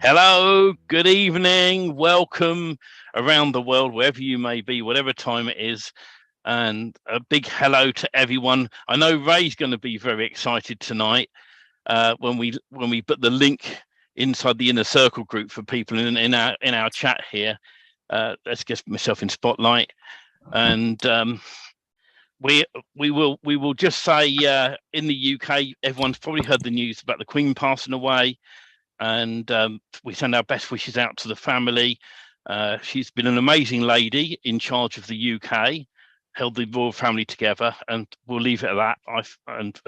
Hello, good evening, welcome around the world, wherever you may be, whatever time it is, and a big hello to everyone. I know Ray's going to be very excited tonight when we put the link inside the inner circle group for people in our chat here. Let's get myself in spotlight, and we will just say in the UK, everyone's probably heard the news about the Queen passing away. And we send our best wishes out to the family. She's been an amazing lady in charge of the UK, held the royal family together, and we'll leave it at that. And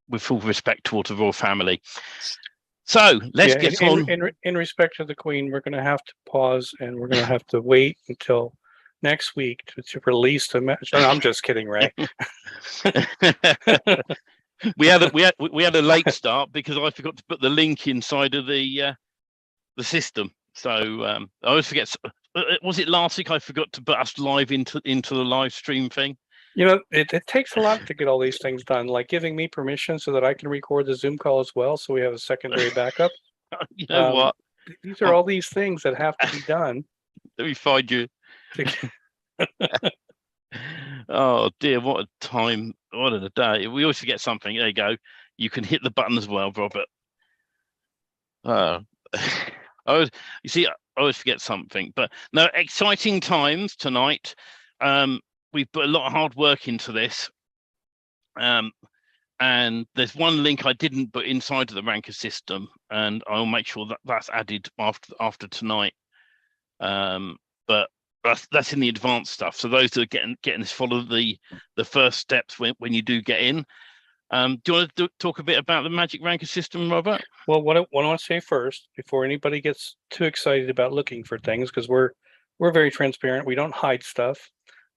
with full respect towards the royal family. So let's get on. In respect to the Queen, we're going to have to pause, and we're going to have to wait until next week to release the message. No, I'm just kidding, Ray. We had a late start because I forgot to put the link inside of the system. So I always forget. Was it last week I forgot to put us live into the live stream thing? You know, it takes a lot to get all these things done, like giving me permission so that I can record the Zoom call as well, so we have a secondary backup. You know what? These are all these things that have to be done. Let me find you. Oh dear, what a time, what a day. We always forget something. There you go. You can hit the button as well, Robert. I always forget something. But no, exciting times tonight. We've put a lot of hard work into this. And there's one link I didn't put inside of the Ranker system, and I'll make sure that that's added after tonight. But that's in the advanced stuff. So those that are getting this, follow the first steps when you do get in. Do you want to talk a bit about the Magic Ranker system, Robert? Well, what I want to say first, before anybody gets too excited about looking for things, because we're very transparent. We don't hide stuff,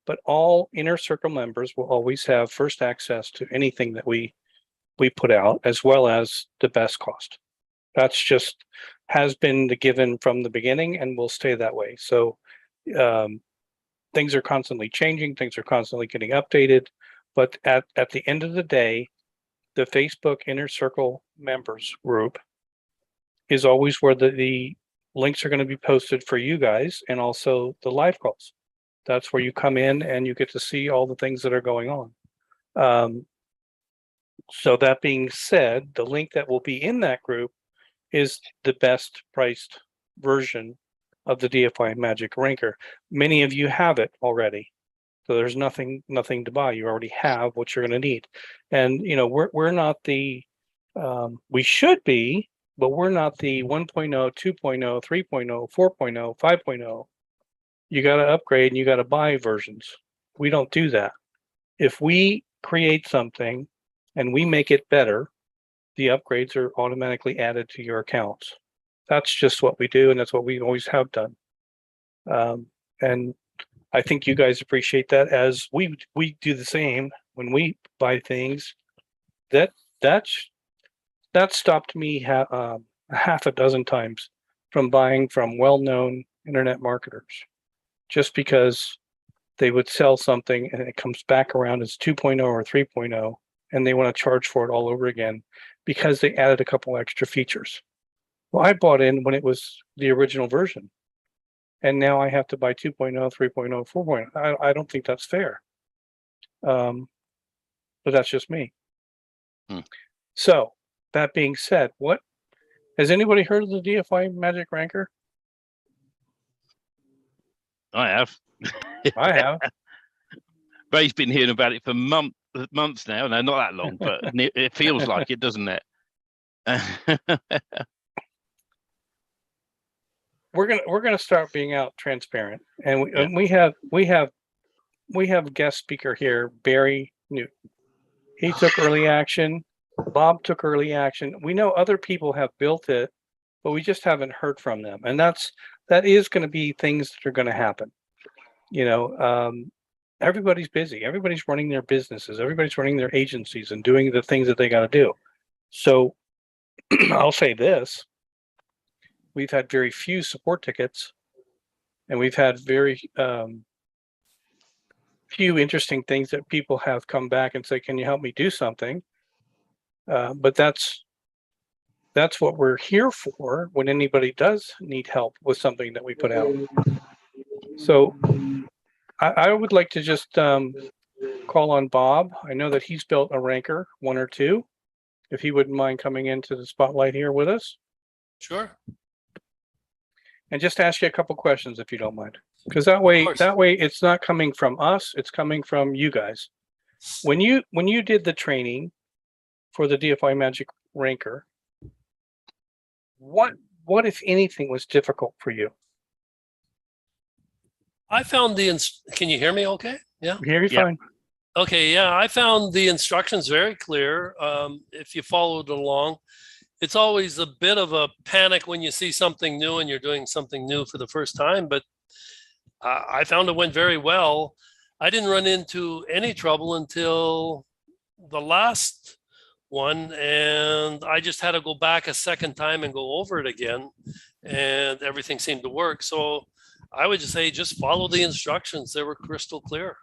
but all inner circle members will always have first access to anything that we put out, as well as the best cost. That's just has been the given from the beginning and will stay that way. So things are constantly changing, things are constantly getting updated, but at the end of the day, the Facebook Inner Circle members group is always where the links are going to be posted for you guys, and also the live calls. That's where you come in and you get to see all the things that are going on. So that being said, the link that will be in that group is the best priced version of the DFY Magic Ranker. Many of you have it already, so there's nothing to buy. You already have what you're going to need, and you know we're not the we should be, but we're not the 1.0, 2.0, 3.0, 4.0, 5.0. You got to upgrade and you got to buy versions. We don't do that. If we create something and we make it better, the upgrades are automatically added to your accounts. That's just what we do, and that's what we always have done. And I think you guys appreciate that, as we do the same when we buy things. That stopped me half a dozen times from buying from well-known internet marketers, just because they would sell something and it comes back around as 2.0 or 3.0, and they want to charge for it all over again because they added a couple extra features. Well, I bought in when it was the original version, and now I have to buy 2.0, 3.0, 4.0. I don't think that's fair. But that's just me. So that being said, what has anybody heard of the DFY Magic Ranker? I have. I have. Ray's been hearing about it for months now. No, not that long, but it feels like it, doesn't it? We're gonna start being out transparent, and we have a guest speaker here, Barry Newton. He took early action. Bob took early action. We know other people have built it, but we just haven't heard from them, and that is going to be things that are going to happen. You know, everybody's busy. Everybody's running their businesses. Everybody's running their agencies and doing the things that they got to do. So I'll say this. We've had very few support tickets, and we've had very few interesting things that people have come back and say, can you help me do something? But that's that's what we're here for when anybody does need help with something that we put out. So I would like to just call on Bob. I know that he's built a ranker, 1 or 2. If he wouldn't mind coming into the spotlight here with us. Sure. And just ask you a couple questions if you don't mind. Because that way it's not coming from us, it's coming from you guys. When you did the training for the DFY Magic Ranker, what if anything was difficult for you? I found can you hear me okay? Yeah. Hear you fine. Okay, yeah, I found the instructions very clear. If you followed along, it's always a bit of a panic when you see something new and you're doing something new for the first time, but I found it went very well. I didn't run into any trouble until the last one, and I just had to go back a second time and go over it again, and everything seemed to work. So I would just say just follow the instructions. They were crystal clear.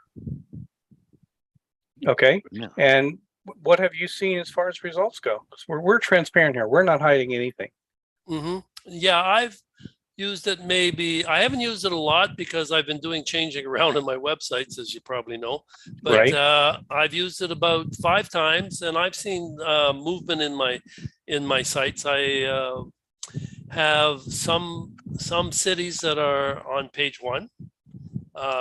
Okay. Yeah. And what have you seen as far as results go? We're transparent here. We're not hiding anything. Mm-hmm. Yeah, I've used it I haven't used it a lot because I've been doing changing around in my websites, as you probably know. But right. I've used it about 5 times, and I've seen movement in my sites. I have some cities that are on page 1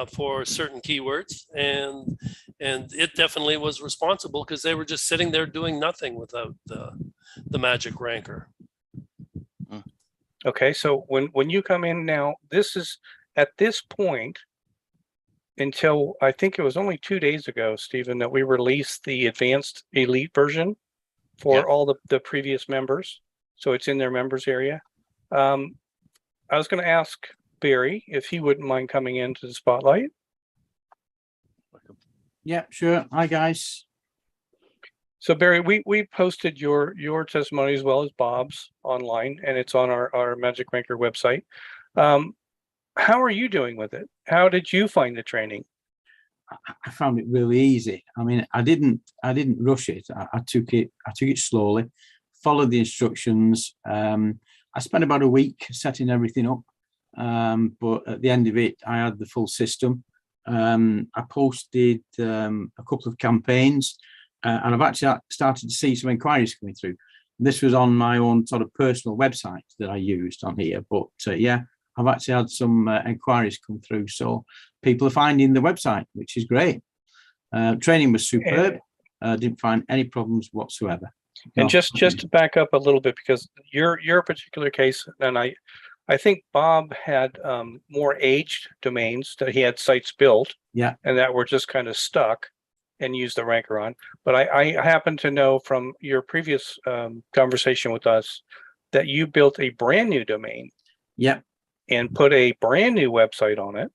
for certain keywords, and it definitely was responsible because they were just sitting there doing nothing without the Magic Ranker. Okay, so when you come in now, this is at this point until I think it was only 2 days ago, Stephen, that we released the advanced elite version for all the previous members. So it's in their members area. I was going to ask Barry if he wouldn't mind coming into the spotlight. Yeah, sure. Hi, guys. So Barry, we posted your testimony as well as Bob's online, and it's on our Magic Ranker website. How are you doing with it? How did you find the training? I found it really easy. I mean, I didn't rush it. I took it slowly, followed the instructions. I spent about a week setting everything up, but at the end of it, I had the full system. I posted a couple of campaigns, and I've actually started to see some inquiries coming through. This was on my own sort of personal website that I used on here, but yeah, I've actually had some inquiries come through. So people are finding the website, which is great. Training was superb. Didn't find any problems whatsoever. And just to back up a little bit, because your particular case, and I think Bob had more aged domains that he had sites built, and that were just kind of stuck and used the ranker on. But I happen to know from your previous conversation with us that you built a brand new domain. And put a brand new website on it.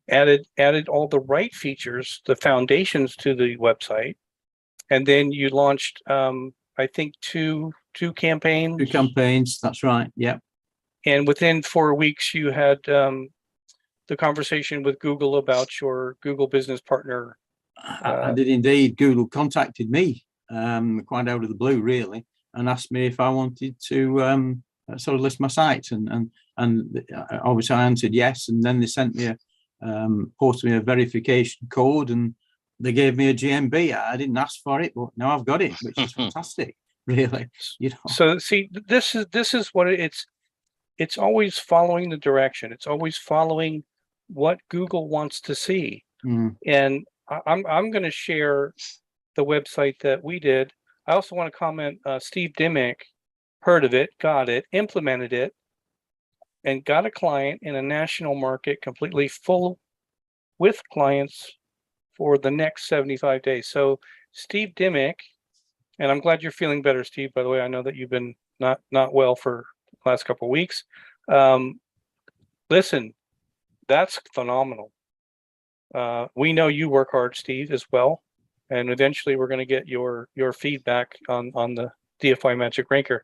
Added all the right features, the foundations to the website, and then you launched I think two campaigns. 2 campaigns, that's right. And within 4 weeks you had the conversation with Google about your Google Business Partner. I did indeed. Google contacted me quite out of the blue, really, and asked me if I wanted to sort of list my site, and obviously I answered yes, and then they sent me posted me a verification code, and they gave me a GMB. I didn't ask for it, but now I've got it, which is fantastic, really. So see, this is what it's always following the direction. It's always following what Google wants to see. And I'm going to share the website that we did. I also want to comment. Steve Dimmick heard of it, got it, implemented it, and got a client in a national market completely full with clients for the next 75 days. So Steve Dimmick, and I'm glad you're feeling better, Steve, by the way. I know that you've been not well for the last couple of weeks. Listen, that's phenomenal. We know you work hard, Steve, as well. And eventually we're going to get your feedback on the DFY Magic Ranker.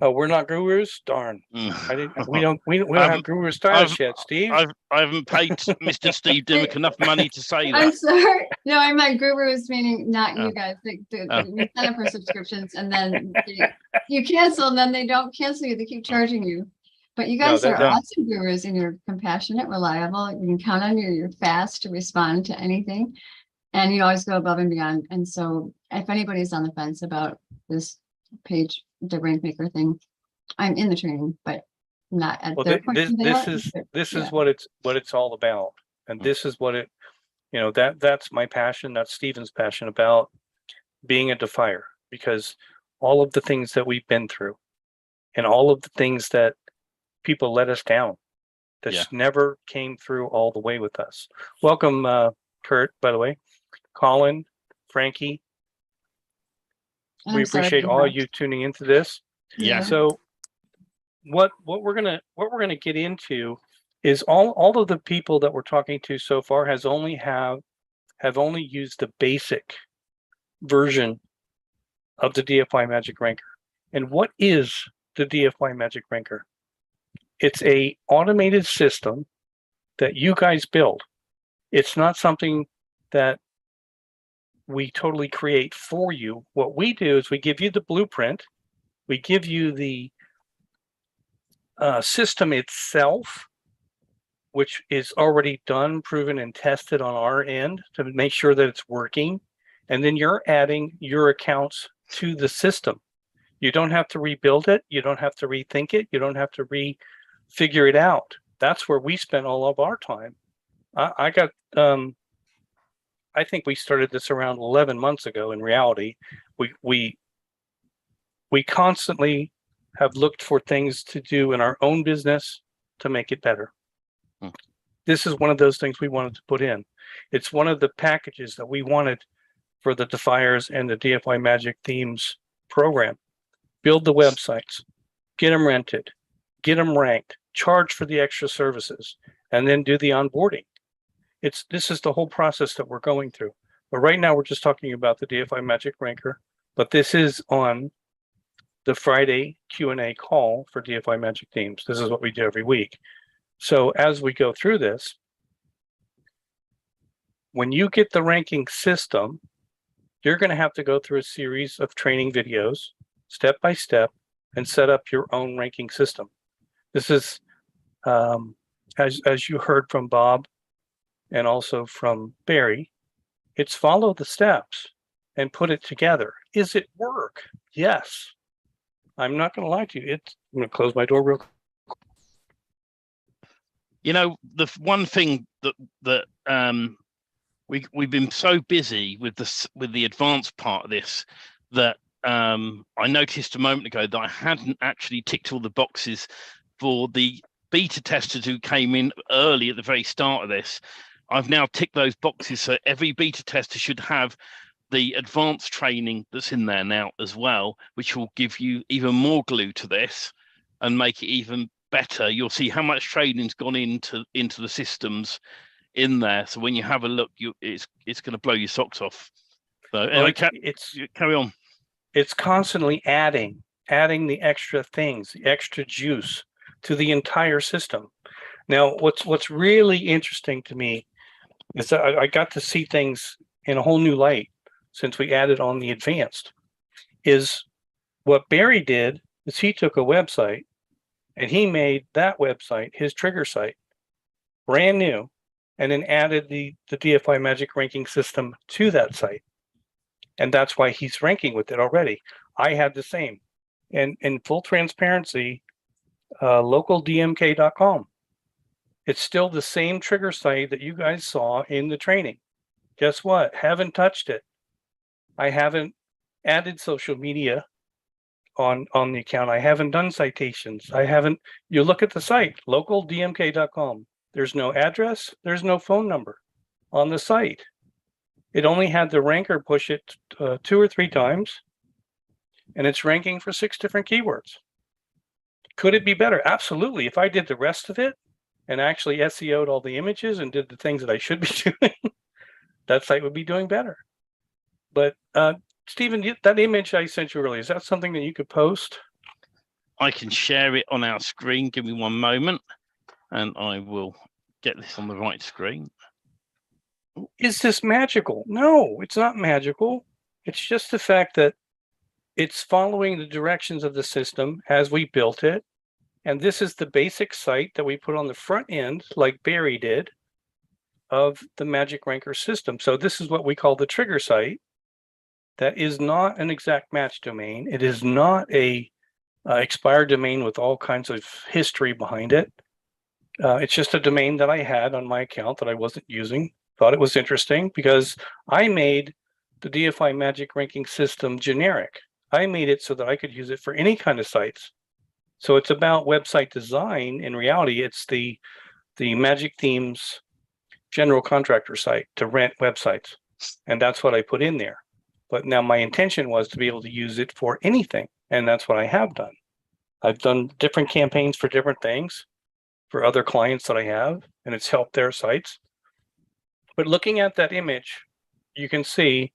Oh, we're not gurus? Darn. We don't have guru status yet, Steve. I haven't paid Mr. Steve Dimmock enough money to say that. I'm sorry. No, I meant gurus, meaning not you guys. You sign up for subscriptions and then you cancel, and then they don't cancel you. They keep charging you. But you guys are awesome gurus, and you're compassionate, reliable. You can count on you. You're fast to respond to anything, and you always go above and beyond. And so, if anybody's on the fence about this page, the rank maker thing, I'm in the training, but not at their point. This is what it's all about, and this is what it, that's my passion. That's Stephen's passion about being a defier, because all of the things that we've been through, and all of the things that people let us down, that never came through all the way with us. Welcome, Kurt. By the way, Colin, Frankie. We appreciate all of you tuning into this. Yeah. So what we're gonna get into is all of the people that we're talking to so far have only used the basic version of the DFY Magic Ranker. And what is the DFY Magic Ranker? It's a automated system that you guys build. It's not something that we totally create for you. What we do is we give you the blueprint, we give you the system itself, which is already done, proven, and tested on our end to make sure that it's working. And then you're adding your accounts to the system. You don't have to rebuild it. You don't have to rethink it. You don't have to figure it out. That's where we spent all of our time. I think we started this around 11 months ago. In reality, we constantly have looked for things to do in our own business to make it better. This is one of those things we wanted to put in. It's one of the packages that we wanted for the Defiers and the DFY Magic Themes program. Build the websites, get them rented, get them ranked, charge for the extra services, and then do the onboarding. This is the whole process that we're going through. But right now we're just talking about the DFY Magic Ranker, but this is on the Friday Q&A call for DFY Magic Themes. This is what we do every week. So as we go through this, when you get the ranking system, you're going to have to go through a series of training videos, step by step, and set up your own ranking system. This is, as you heard from Bob and also from Barry, it's follow the steps and put it together. Is it work? Yes. I'm not going to lie to you. I'm going to close my door real quick. The one thing that we've been so busy with the advanced part of this that I noticed a moment ago that I hadn't actually ticked all the boxes for the beta testers who came in early at the very start of this. I've now ticked those boxes, so every beta tester should have the advanced training that's in there now as well, which will give you even more glue to this and make it even better. You'll see how much training's gone into the systems in there. So when you have a look, it's going to blow your socks off. So anyway, carry on. It's constantly adding the extra things, the extra juice to the entire system. Now, what's really interesting to me is that I got to see things in a whole new light since we added on the advanced. Is what Barry did is he took a website and he made that website his trigger site, brand new, and then added the DFY Magic ranking system to that site. And that's why he's ranking with it already. I had the same. And in full transparency, localdmk.com. It's still the same trigger site that you guys saw in the training. Guess what? Haven't touched it. I haven't added social media on the account. I haven't done citations. You look at the site, localdmk.com. There's no address. There's no phone number on the site. It only had the ranker push it 2 or 3 times, and it's ranking for 6 different keywords. Could it be better? Absolutely. If I did the rest of it and actually SEO'd all the images and did the things that I should be doing, that site would be doing better. But Stephen, that image I sent you earlier, is that something that you could post? I can share it on our screen. Give me one moment and I will get this on the right screen. Is this magical? No, it's not magical. It's just the fact that it's following the directions of the system as we built it. And this is the basic site that we put on the front end, like Barry did, of the Magic Ranker system. So this is what we call the trigger site. That is not an exact match domain. It is not a expired domain with all kinds of history behind it. It's just a domain that I had on my account that I wasn't using. Thought it was interesting because I made the DFY Magic Ranking system generic. I made it so that I could use it for any kind of sites. So it's about website design. In reality, it's the Magic Themes general contractor site to rent websites. And that's what I put in there. But now my intention was to be able to use it for anything. And that's what I have done. I've done different campaigns for different things for other clients that I have, and it's helped their sites. But looking at that image, you can see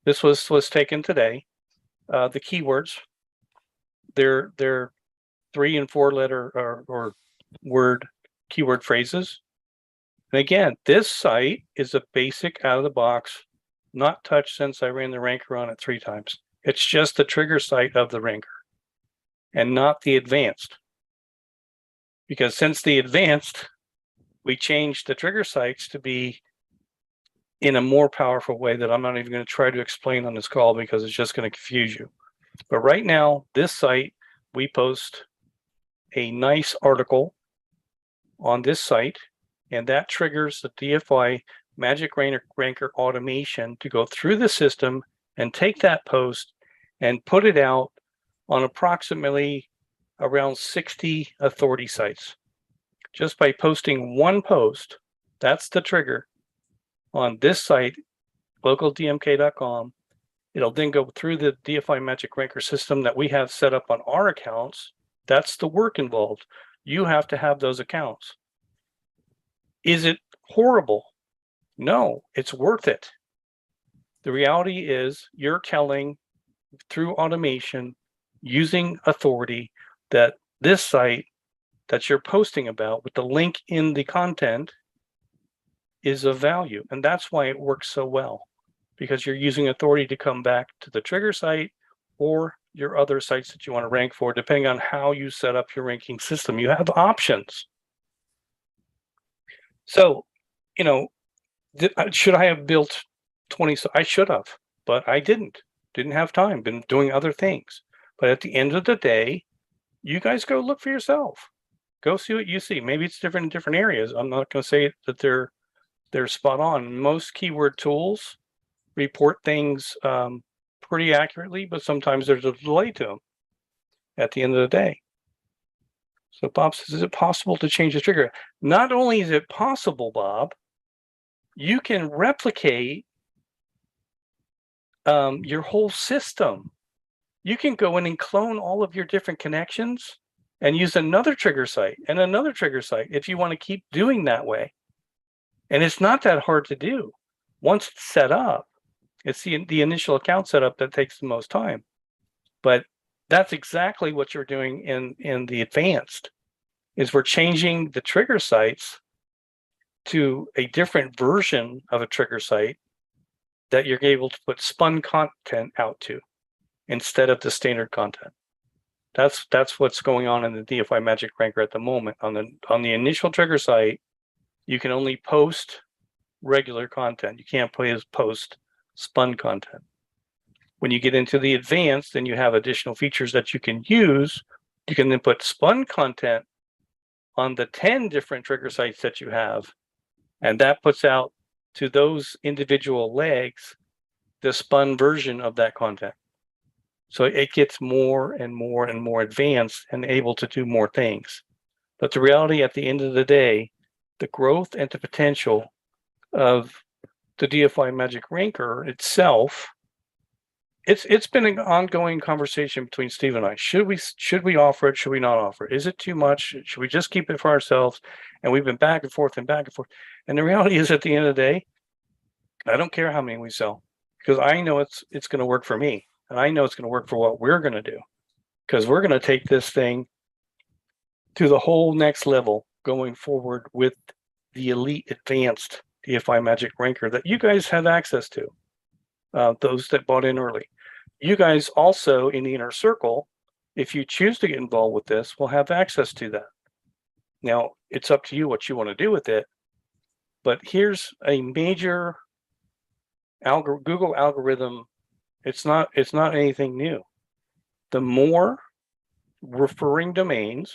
this was taken today. The keywords, they're 3 and 4 letter or word keyword phrases. And again, this site is a basic out of the box, not touched since I ran the ranker on it 3 times. It's just the trigger site of the ranker and not the advanced. Because since the advanced, we changed the trigger sites to be in a more powerful way that I'm not even going to try to explain on this call because it's just going to confuse you. But right now, this site, we post a nice article on this site, and that triggers the DFY Magic Ranker automation to go through the system and take that post and put it out on approximately around 60 authority sites. Just by posting one post, that's the trigger on this site, localdmk.com. It'll then go through the DFY Magic Ranker system that we have set up on our accounts. That's the work involved. You have to have those accounts. Is it horrible? No, it's worth it. The reality is you're telling through automation using authority that this site that you're posting about with the link in the content is of value. And that's why it works so well, because you're using authority to come back to the trigger site or your other sites that you want to rank for, depending on how you set up your ranking system. You have options. So, you know, should I have built 20? I should have, but I didn't have time, been doing other things. But at the end of the day, you guys go look for yourself. Go see what you see. Maybe it's different in different areas. I'm not going to say that they're spot on. Most keyword tools report things pretty accurately, but sometimes there's a delay to them at the end of the day. So Bob says, is it possible to change the trigger? Not only is it possible, Bob, you can replicate your whole system. You can go in and clone all of your different connections and use another trigger site and another trigger site if you want to keep doing that way. And it's not that hard to do. Once it's set up, it's the initial account setup that takes the most time. But that's exactly what you're doing in the advanced, is we're changing the trigger sites to a different version of a trigger site that you're able to put spun content out to instead of the standard content. That's what's going on in the DFY Magic Ranker at the moment. On the initial trigger site, you can only post regular content. You can't post spun content. When you get into the advanced, then you have additional features that you can use. You can then put spun content on the 10 different trigger sites that you have, and that puts out to those individual legs the spun version of that content. So it gets more and more and more advanced and able to do more things. But the reality at the end of the day, the growth and the potential of the DFY Magic Ranker itself, it's been an ongoing conversation between Steve and I. Should we offer it? Should we not offer it? Is it too much? Should we just keep it for ourselves? And we've been back and forth and back and forth. And the reality is, at the end of the day, I don't care how many we sell, because I know it's going to work for me. And I know it's going to work for what we're going to do, because we're going to take this thing to the whole next level going forward with the elite advanced DFY Magic Ranker that you guys have access to, those that bought in early. You guys also in the inner circle, if you choose to get involved with this, will have access to that. Now, it's up to you what you want to do with it, but here's a major Google algorithm. It's not anything new. The more referring domains,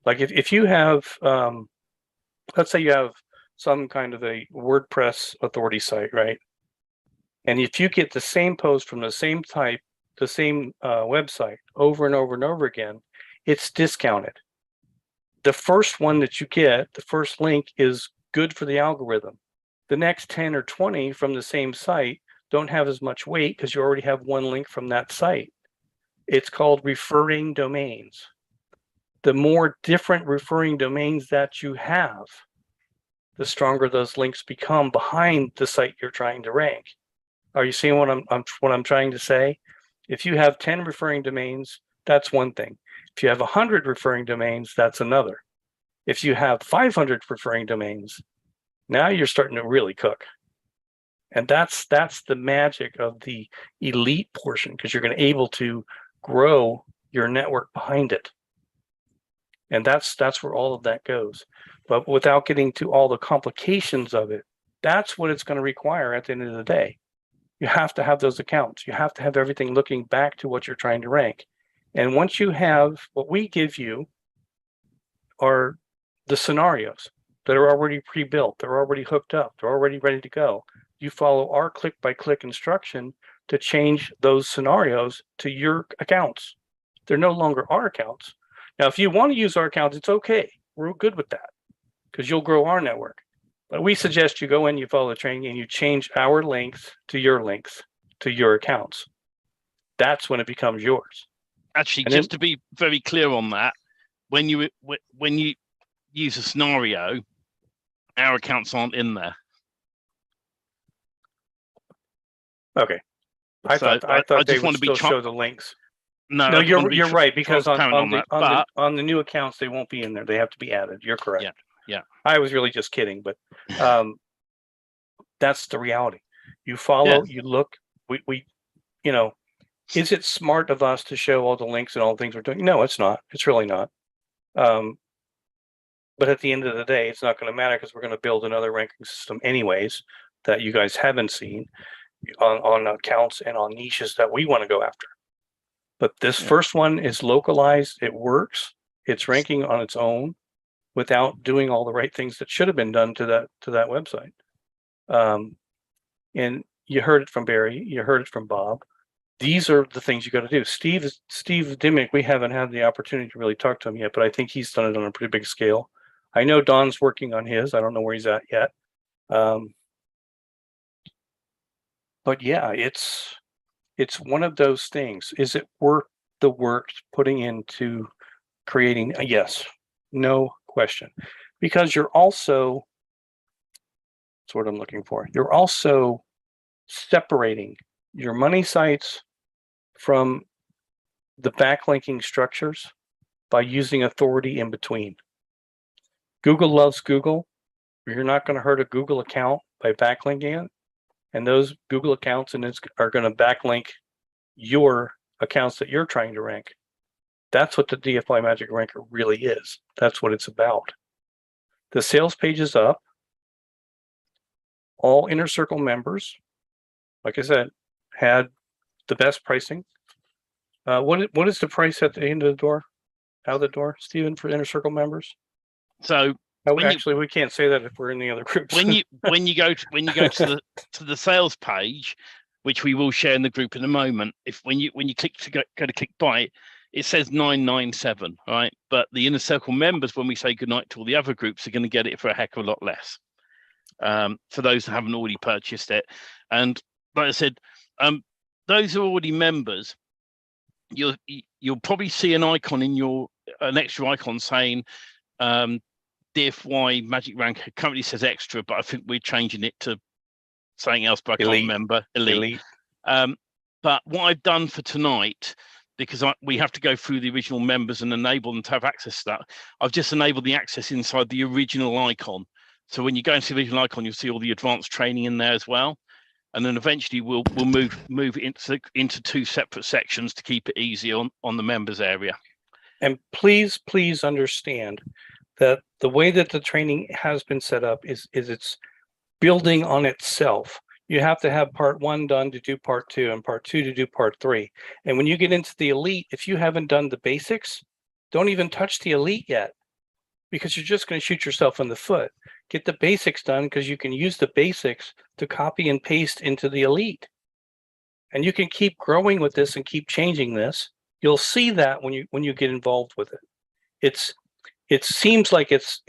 like if you have, let's say you have some kind of a WordPress authority site, right? And if you get the same post from the same type, the same website over and over and over again, it's discounted. The first one that you get, the first link is good for the algorithm. The next 10 or 20 from the same site don't have as much weight because you already have one link from that site. It's called referring domains. The more different referring domains that you have, the stronger those links become behind the site you're trying to rank. Are you seeing what I'm trying to say? If you have 10 referring domains, that's one thing. If you have 100 referring domains, that's another. If you have 500 referring domains, now you're starting to really cook. And that's the magic of the elite portion, because you're going to be able to grow your network behind it. And that's where all of that goes. But without getting to all the complications of it, that's what it's going to require at the end of the day. You have to have those accounts. You have to have everything looking back to what you're trying to rank. And once you have, what we give you are the scenarios that are already pre-built. They're already hooked up. They're already ready to go. You follow our click-by-click instruction to change those scenarios to your accounts. They're no longer our accounts. Now, if you want to use our accounts, it's okay. We're good with that because you'll grow our network. But we suggest you go in, you follow the training, and you change our links to your accounts. That's when it becomes yours. Actually, just to be very clear on that, when you use a scenario, our accounts aren't in there. Okay. I thought they would still show the links. No, you're right, because on the new accounts they won't be in there. They have to be added. You're correct. Yeah. I was really just kidding, but that's the reality. You follow, you look. We is it smart of us to show all the links and all the things we're doing? No, it's not. It's really not. But at the end of the day, it's not going to matter because we're going to build another ranking system anyways that you guys haven't seen on accounts and on niches that we want to go after. But this first one is localized. It works. It's ranking on its own without doing all the right things that should have been done to that website. And you heard it from Barry. You heard it from Bob. These are the things you got to do. Steve Dimmick, we haven't had the opportunity to really talk to him yet, but I think he's done it on a pretty big scale. I know Don's working on his. I don't know where he's at yet. But yeah, it's one of those things. Is it worth the work putting into creating? Yes, no question. Because you're also, that's what I'm looking for. You're also separating your money sites from the backlinking structures by using authority in between. Google loves Google. You're not going to hurt a Google account by backlinking it. And those Google accounts are going to backlink your accounts that you're trying to rank. That's what the DFY Magic Ranker really is. That's what it's about. The sales page is up. All Inner Circle members, like I said, had the best pricing. What is the price at the end of the door? Out of the door, Stephen, for Inner Circle members? So we can't say that if we're in the other groups. when you go to the sales page, which we will share in the group in a moment, when you click to go to click buy, it says 997, right? But the Inner Circle members, when we say goodnight to all the other groups, are going to get it for a heck of a lot less. For those that haven't already purchased it, and like I said, those who are already members, you'll probably see an icon an extra icon saying DFY Magic Ranker. Currently says extra, but I think we're changing it to something else, but I can't remember. Elite. But what I've done for tonight because we have to go through the original members and enable them to have access to that. I've just enabled the access inside the original icon. So when you go into the original icon, you'll see all the advanced training in there as well. And then eventually we'll move it into 2 separate sections to keep it easy on the members area. And please understand that the way that the training has been set up is it's building on itself. You have to have part 1 done to do part 2 and part 2 to do part 3. And when you get into the elite, if you haven't done the basics, don't even touch the elite yet, because you're just going to shoot yourself in the foot. Get the basics done, because you can use the basics to copy and paste into the elite. And you can keep growing with this and keep changing this. You'll see that when you get involved with it. It seems like it's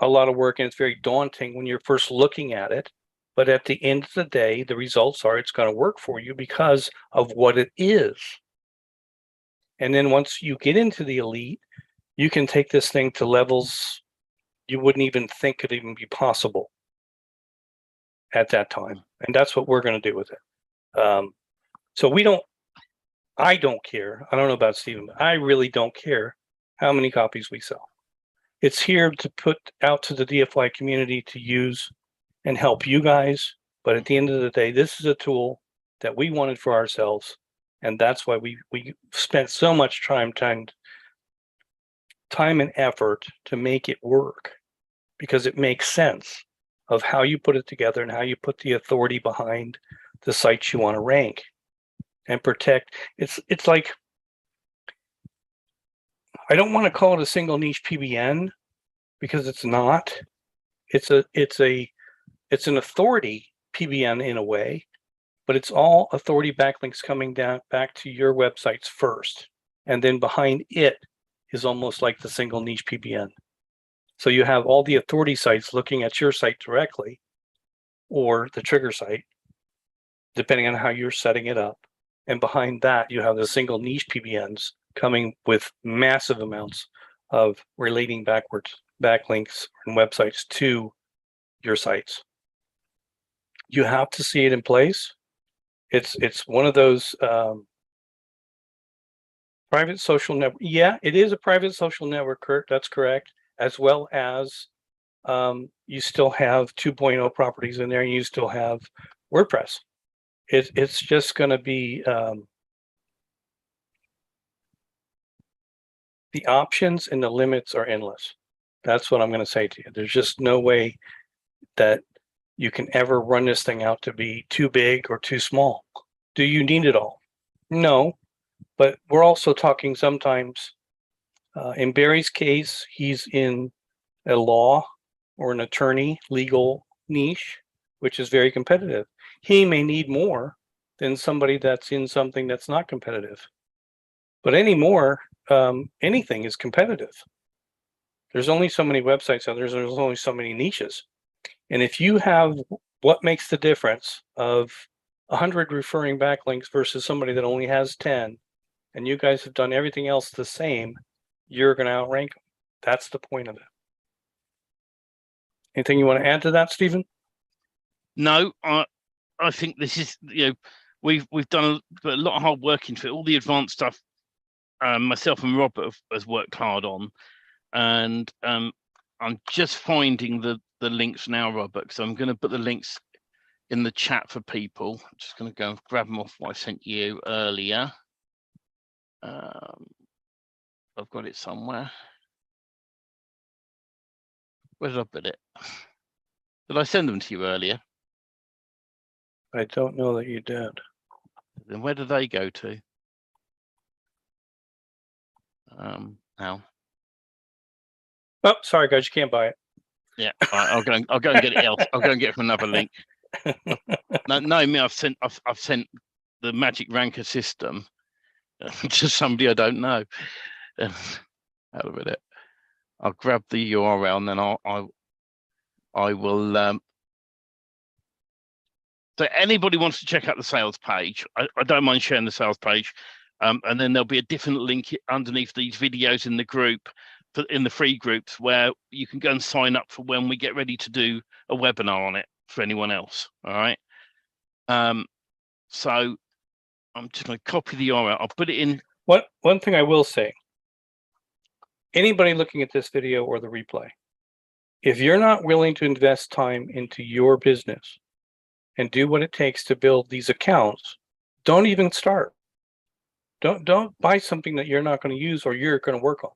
a lot of work and it's very daunting when you're first looking at it. But at the end of the day, the results are it's going to work for you because of what it is. And then once you get into the elite, you can take this thing to levels you wouldn't even think could even be possible at that time. And that's what we're going to do with it. So I don't care. I don't know about Stephen, but I really don't care how many copies we sell. It's here to put out to the DFY community to use and help you guys. But at the end of the day, this is a tool that we wanted for ourselves. And that's why we spent so much time and effort to make it work, because it makes sense of how you put it together and how you put the authority behind the sites you want to rank and protect. It's like, I don't want to call it a single niche PBN, because it's not. It's an authority PBN in a way, but it's all authority backlinks coming down back to your websites first, and then behind it is almost like the single niche PBN. So you have all the authority sites looking at your site directly, or the trigger site, depending on how you're setting it up. And behind that, you have the single niche PBNs coming with massive amounts of relating backlinks and websites to your sites. You have to see it in place. It's one of those private social network. Yeah, it is a private social network, Kurt. That's correct. As well as you still have 2.0 properties in there, and you still have WordPress. It's just going to be the options and the limits are endless. That's what I'm going to say to you. There's just no way that you can ever run this thing out to be too big or too small. Do you need it all? No, but we're also talking sometimes, in Barry's case, he's in a law or an attorney legal niche, which is very competitive. He may need more than somebody that's in something that's not competitive. But anymore, anything is competitive. There's only so many websites out there. There's only so many niches. And if you have what makes the difference of 100 referring backlinks versus somebody that only has 10, and you guys have done everything else the same, you're going to outrank them. That's the point of it. Anything you want to add to that, Stephen? No, I think this is, we've done a lot of hard work into it. All the advanced stuff, myself and Robert has worked hard on, and I'm just finding the links now, Robert, because I'm going to put the links in the chat for people. I'm just going to go and grab them off what I sent you earlier. I've got it somewhere. Where did I put it? Did I send them to you earlier? I don't know that you did. Then where did they go to? Now. Oh, sorry guys, you can't buy it. Yeah, I'll go and get it else. I'll go and get it from another link. No, me, I've sent the Magic Ranker system to somebody I don't know. Out of it. I'll grab the URL and then I will. So anybody wants to check out the sales page, I don't mind sharing the sales page, and then there'll be a different link underneath these videos in the group, in the free groups, where you can go and sign up for when we get ready to do a webinar on it for anyone else. All right. So I'm just going to copy the URL. I'll put it in. One thing I will say, anybody looking at this video or the replay, if you're not willing to invest time into your business and do what it takes to build these accounts, don't even start. Don't buy something that you're not going to use or you're going to work on,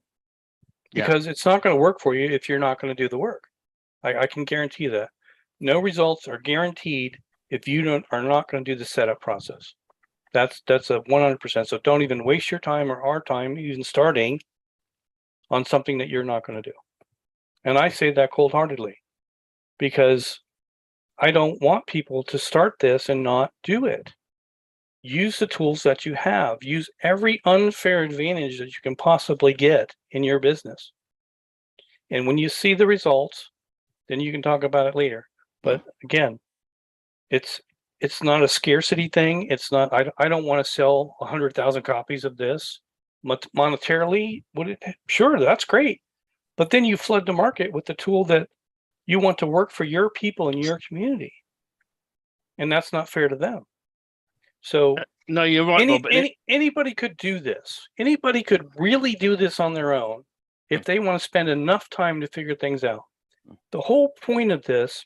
because it's not going to work for you if you're not going to do the work. I can guarantee that. No results are guaranteed if you are not going to do the setup process. That's a 100%. So don't even waste your time or our time even starting on something that you're not going to do. And I say that cold-heartedly because I don't want people to start this and not do it. Use the tools that you have. Use every unfair advantage that you can possibly get in your business. And when you see the results, then you can talk about it later. But again, it's not a scarcity thing. It's not, I don't want to sell 100,000 copies of this. Monetarily, sure, that's great. But then you flood the market with the tool that you want to work for your people in your community. And that's not fair to them. So no, you're right, Bob. Anybody could do this. Anybody could really do this on their own if they want to spend enough time to figure things out. The whole point of this,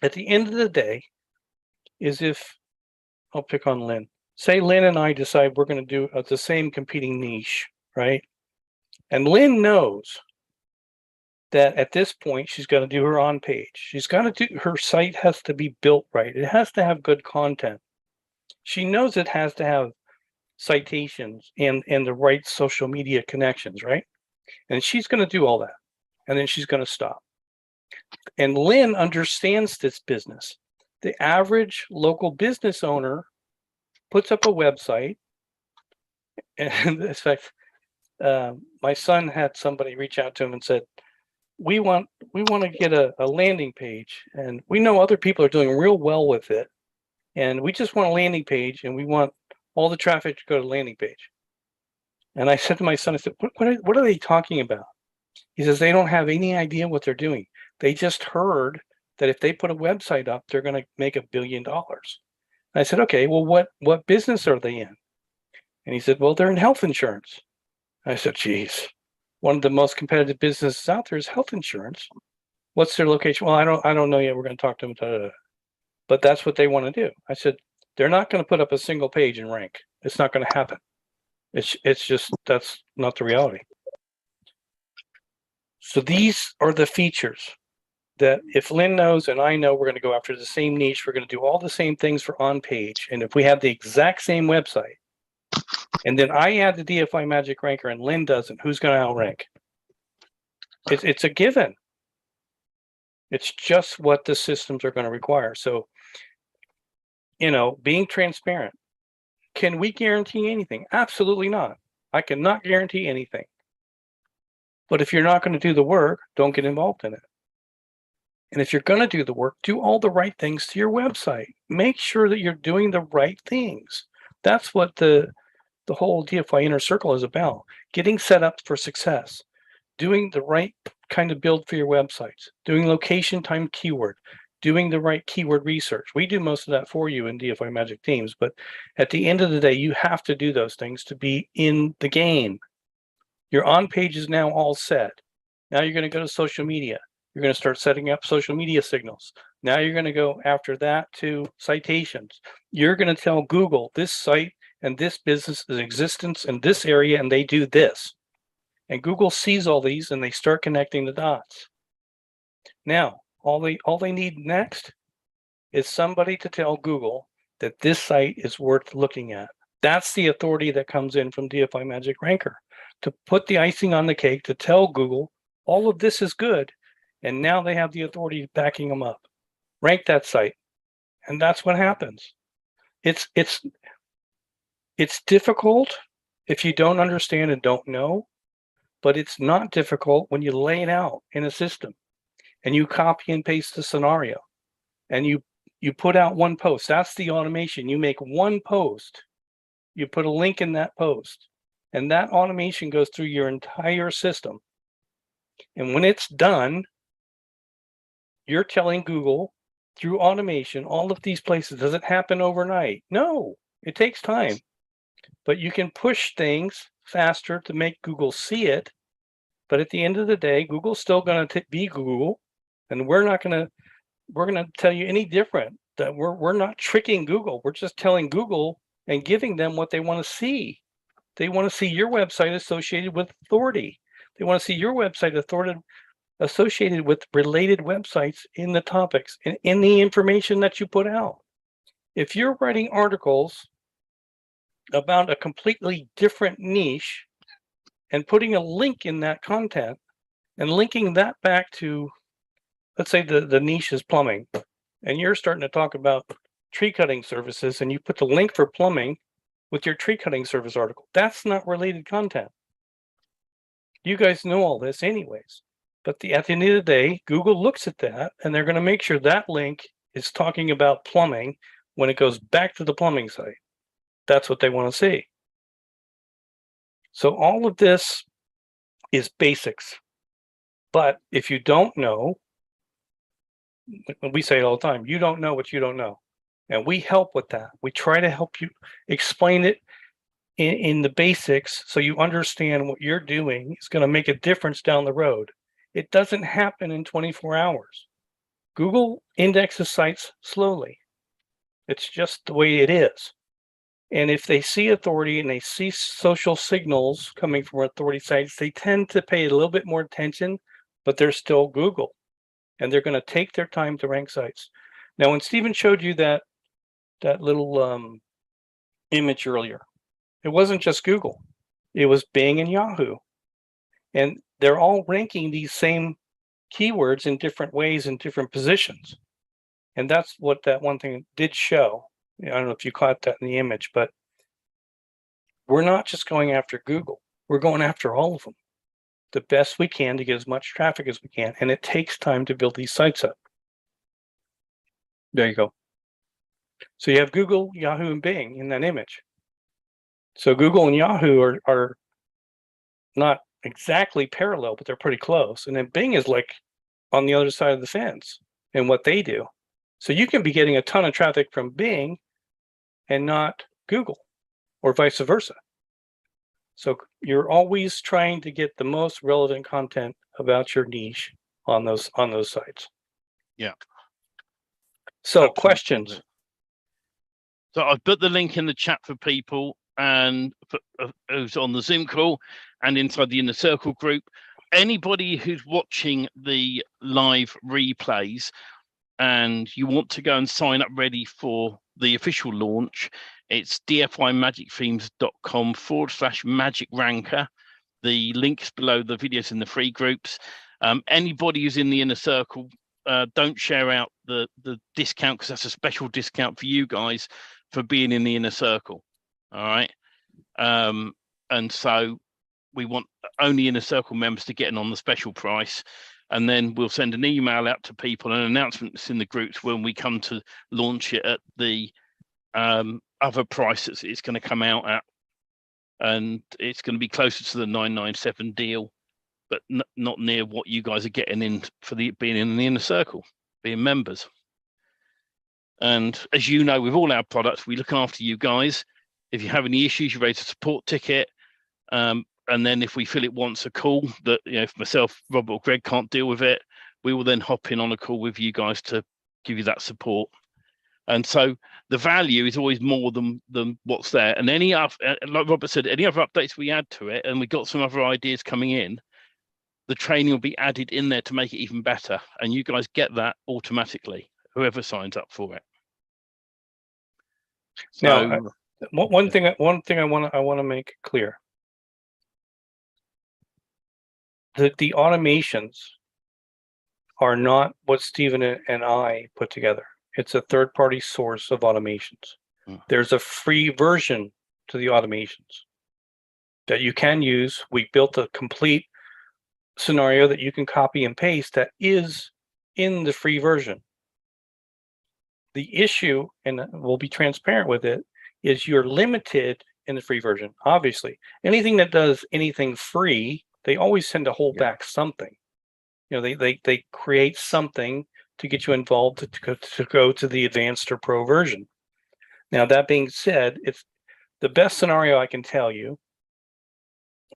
at the end of the day, is if, I'll pick on Lynn. Say Lynn and I decide we're going to do the same competing niche, right? And Lynn knows that at this point, she's got to do her on page. She's got to do, her site has to be built right. It has to have good content. She knows it has to have citations and the right social media connections, right? And she's going to do all that. And then she's going to stop. And Lynn understands this business. The average local business owner puts up a website. And in fact, my son had somebody reach out to him and said, we want to get a landing page, and we know other people are doing real well with it, and we just want a landing page, and we want all the traffic to go to the landing page. And I said to my son, I said, what are they talking about? He says, they don't have any idea what they're doing. They just heard that if they put a website up, they're going to make $1 billion. And I said, okay, well, what business are they in? And he said, well, they're in health insurance. I said, geez, one of the most competitive businesses out there is health insurance. What's their location? Well, I don't know yet. We're going to talk to them. But that's what they want to do. I said, they're not going to put up a single page and rank. It's not going to happen. It's just, that's not the reality. So these are the features that if Lynn knows and I know we're going to go after the same niche, we're going to do all the same things for on page. And if we have the exact same website, and then I add the DFY Magic Ranker and Lynn doesn't, who's going to outrank? It's a given. It's just what the systems are going to require. So, being transparent. Can we guarantee anything? Absolutely not. I cannot guarantee anything. But if you're not going to do the work, don't get involved in it. And if you're going to do the work, do all the right things to your website. Make sure that you're doing the right things. That's what the whole DFY Inner Circle is about. Getting set up for success. Doing the right kind of build for your websites. Doing location time keyword. Doing the right keyword research. We do most of that for you in DFY Magic Teams, but at the end of the day, you have to do those things to be in the game. Your on page is now all set. Now you're going to go to social media. You're going to start setting up social media signals. Now you're going to go after that to citations. You're going to tell Google this site and this business is in existence in this area and they do this. And Google sees all these and they start connecting the dots. Now, all they need next is somebody to tell Google that this site is worth looking at. That's the authority that comes in from DFY Magic Ranker to put the icing on the cake, to tell Google all of this is good, and now they have the authority backing them up. Rank that site, and that's what happens. It's difficult if you don't understand and don't know, but it's not difficult when you lay it out in a system and you copy and paste the scenario and you put out one post. That's the automation. You make one post, you put a link in that post, and that automation goes through your entire system. And when it's done, you're telling Google through automation, all of these places. Does it happen overnight? No, it takes time. but you can push things faster to make Google see it. But at the end of the day, Google's still going to be Google, and we're going to tell you any different. That we're not tricking Google. We're just telling Google and giving them what they want to see. They want to see your website associated with authority. They want to see your website associated with related websites in the topics and in the information that you put out. If you're writing articles about a completely different niche and putting a link in that content and linking that back to, let's say the niche is plumbing, and you're starting to talk about tree cutting services, and you put the link for plumbing with your tree cutting service article, that's not related content. You guys know all this anyways, but at the end of the day, Google looks at that and they're going to make sure that link is talking about plumbing when it goes back to the plumbing site. That's what they want to see. So all of this is basics, but if you don't know, we say it all the time, you don't know what you don't know. And we help with that. We try to help you explain it in the basics so you understand what you're doing is going to make a difference down the road. It doesn't happen in 24 hours. Google indexes sites slowly. It's just the way it is. And if they see authority and they see social signals coming from authority sites, they tend to pay a little bit more attention, but they're still Google. And they're going to take their time to rank sites. Now, when Stephen showed you that little image earlier, it wasn't just Google. It was Bing and Yahoo. And they're all ranking these same keywords in different ways in different positions. And that's what that one thing did show. I don't know if you caught that in the image, but we're not just going after Google. We're going after all of them the best we can to get as much traffic as we can. And it takes time to build these sites up. There you go. So you have Google, Yahoo, and Bing in that image. So Google and Yahoo are not exactly parallel, but they're pretty close. And then Bing is like on the other side of the fence in what they do. So you can be getting a ton of traffic from Bing and not Google, or vice versa. So you're always trying to get the most relevant content about your niche on those sites. Yeah. So questions. So I've put the link in the chat for people and who's on the Zoom call and inside the Inner Circle group. Anybody who's watching the live replays and you want to go and sign up ready for the official launch, it's dfymagicthemes.com/magic ranker. The links below the videos in the free groups. Anybody who's in the Inner Circle, don't share out the discount, because that's a special discount for you guys for being in the Inner Circle. All right. And so we want only Inner Circle members to get in on the special price. And then we'll send an email out to people and announcements in the groups when we come to launch it at the other prices it's going to come out at. And it's going to be closer to the 997 deal, but not near what you guys are getting in for being in the Inner Circle, being members. And as you know, with all our products, we look after you guys. If you have any issues, you raise a support ticket. And then if we feel it wants a call that, if myself, Rob, or Greg can't deal with it, we will then hop in on a call with you guys to give you that support. And so the value is always more than what's there. And any other, like Robert said, any other updates we add to it, and we got some other ideas coming in, the training will be added in there to make it even better. And you guys get that automatically, whoever signs up for it. So, now, one thing I want to make clear. The automations are not what Stephen and I put together. It's a third-party source of automations. There's a free version to the automations that you can use. We built a complete scenario that you can copy and paste that is in the free version. The issue, and we'll be transparent with it, is you're limited in the free version. Obviously, anything that does anything free, they always tend to hold back something. They create something to get you involved to go to the advanced or pro version. Now, that being said, The best scenario I can tell you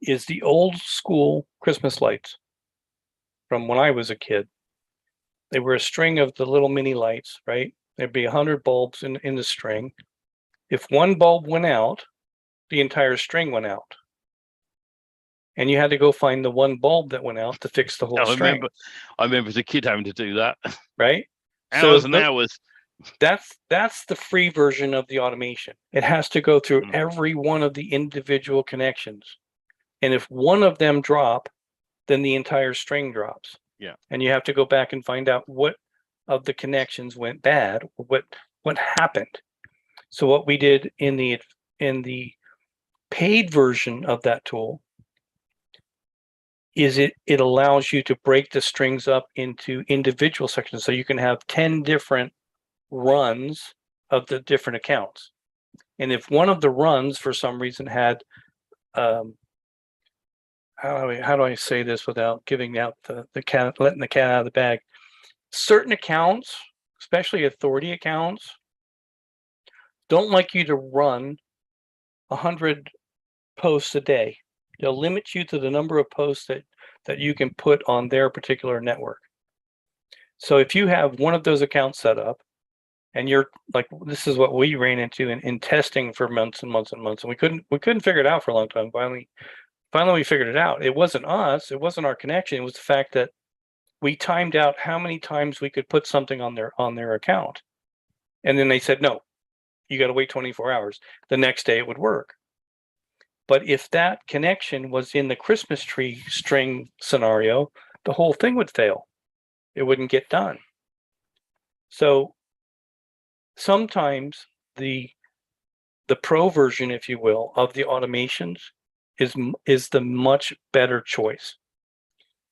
is the old school Christmas lights from when I was a kid. They were a string of the little mini lights, right? There'd be 100 bulbs in the string. If one bulb went out, the entire string went out. And you had to go find the one bulb that went out to fix the whole string. I remember as a kid having to do that. Right? Hours and hours. That's the free version of the automation. It has to go through every one of the individual connections. And if one of them drop, then the entire string drops. Yeah. And you have to go back and find out what of the connections went bad, what happened. So what we did in the paid version of that tool is it allows you to break the strings up into individual sections. So you can have 10 different runs of the different accounts. And if one of the runs for some reason had how do I say this without giving out the cat, letting the cat out of the bag? Certain accounts, especially authority accounts, don't like you to run 100 posts a day. They'll limit you to the number of posts that you can put on their particular network. So if you have one of those accounts set up, and you're like, this is what we ran into in testing for months and months and months, and we couldn't figure it out for a long time. Finally, we figured it out. It wasn't us. It wasn't our connection. It was the fact that we timed out how many times we could put something on their account. And then they said, no, you got to wait 24 hours. The next day it would work. But if that connection was in the Christmas tree string scenario, the whole thing would fail. It wouldn't get done. So sometimes the pro version, if you will, of the automations is the much better choice.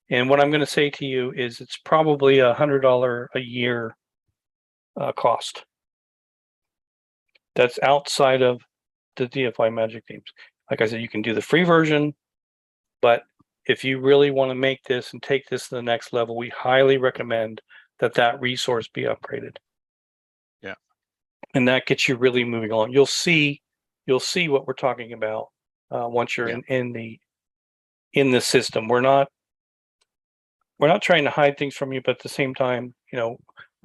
And what I'm going to say to you is it's probably $100 a year cost. That's outside of the DFY Magic themes. Like I said, you can do the free version, but if you really want to make this and take this to the next level, we highly recommend that resource be upgraded. Yeah. And that gets you really moving along. You'll see what we're talking about once you're in the system. We're not trying to hide things from you, but at the same time,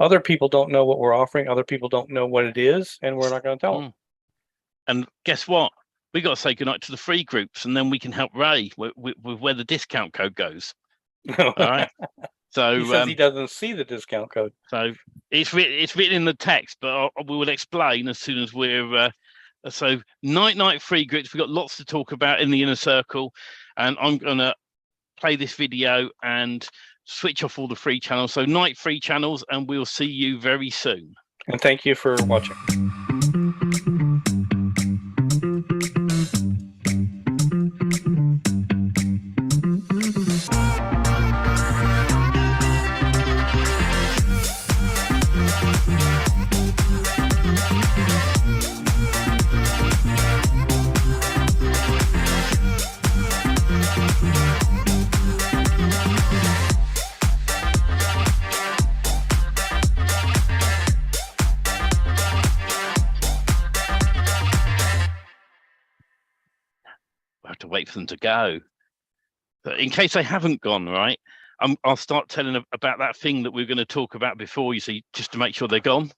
other people don't know what we're offering. Other people don't know what it is, and we're not going to tell them. And guess what? We got to say goodnight to the free groups, and then we can help Ray with where the discount code goes. All right. So he says he doesn't see the discount code. So it's written in the text, but we will explain as soon as we're. So night free groups. We've got lots to talk about in the inner circle, and I'm gonna play this video and switch off all the free channels. So night free channels, and we'll see you very soon. And thank you for watching. To wait for them to go. But in case they haven't gone, right, I'll start telling them about that thing that we we're going to talk about before, you see, just to make sure they're gone.